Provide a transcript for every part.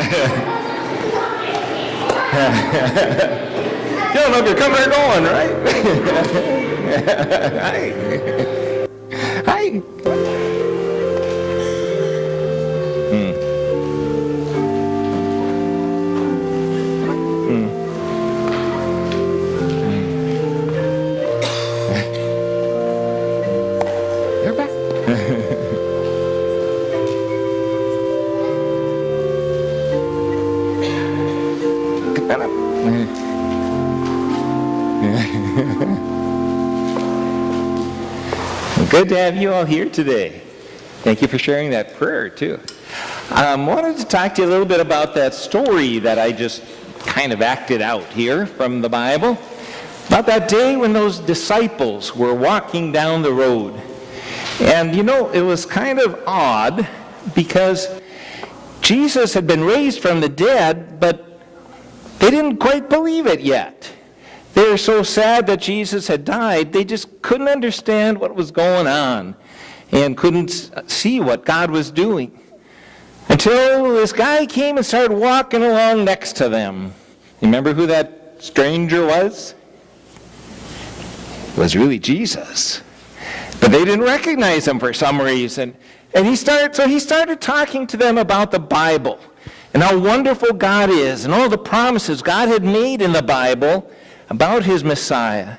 You don't know if you're coming or going, right? Hi. Hi. You're back. Come on up. Good to have you all here today. Thank you for sharing that prayer, too. Wanted to talk to you a little bit about that story that I just kind of acted out here from the Bible. About that day when those disciples were walking down the road. And you know, it was kind of odd because Jesus had been raised from the dead, but they didn't quite believe it yet. They were so sad that Jesus had died, they just couldn't understand what was going on and couldn't see what God was doing. Until this guy came and started walking along next to them. You remember who that stranger was? It was really Jesus. But they didn't recognize him for some reason. And he started talking to them about the Bible and how wonderful God is and all the promises God had made in the Bible about his Messiah.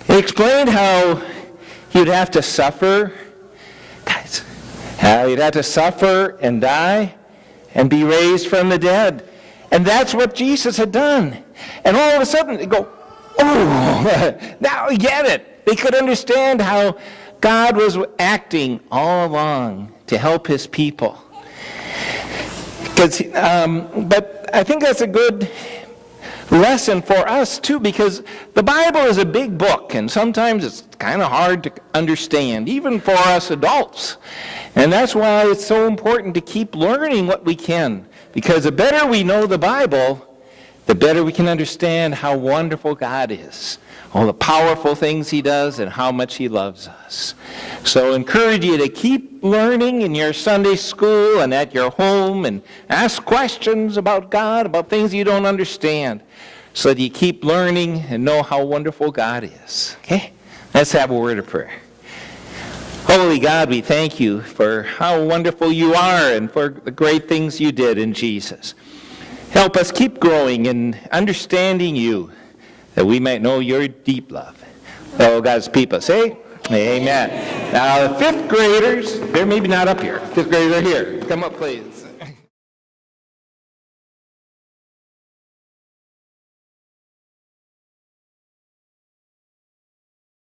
He explained how he would have to suffer, how he'd have to suffer and die and be raised from the dead. And that's what Jesus had done. And all of a sudden they go, oh, now we get it. They could understand how God was acting all along to help his people. But I think that's a good lesson for us too, because the Bible is a big book and sometimes it's kind of hard to understand, even for us adults. And that's why it's so important to keep learning what we can, because the better we know the Bible, the better we can understand how wonderful God is, all the powerful things he does, and how much he loves us. So I encourage you to keep learning in your Sunday school and at your home, and ask questions about God, about things you don't understand, so that you keep learning and know how wonderful God is. Okay? Let's have a word of prayer. Holy God, we thank you for how wonderful you are and for the great things you did in Jesus. Help us keep growing in understanding you, that we might know your deep love. Oh, God's people say, amen. Now, the fifth graders, they're maybe not up here. Fifth graders are here. Come up, please.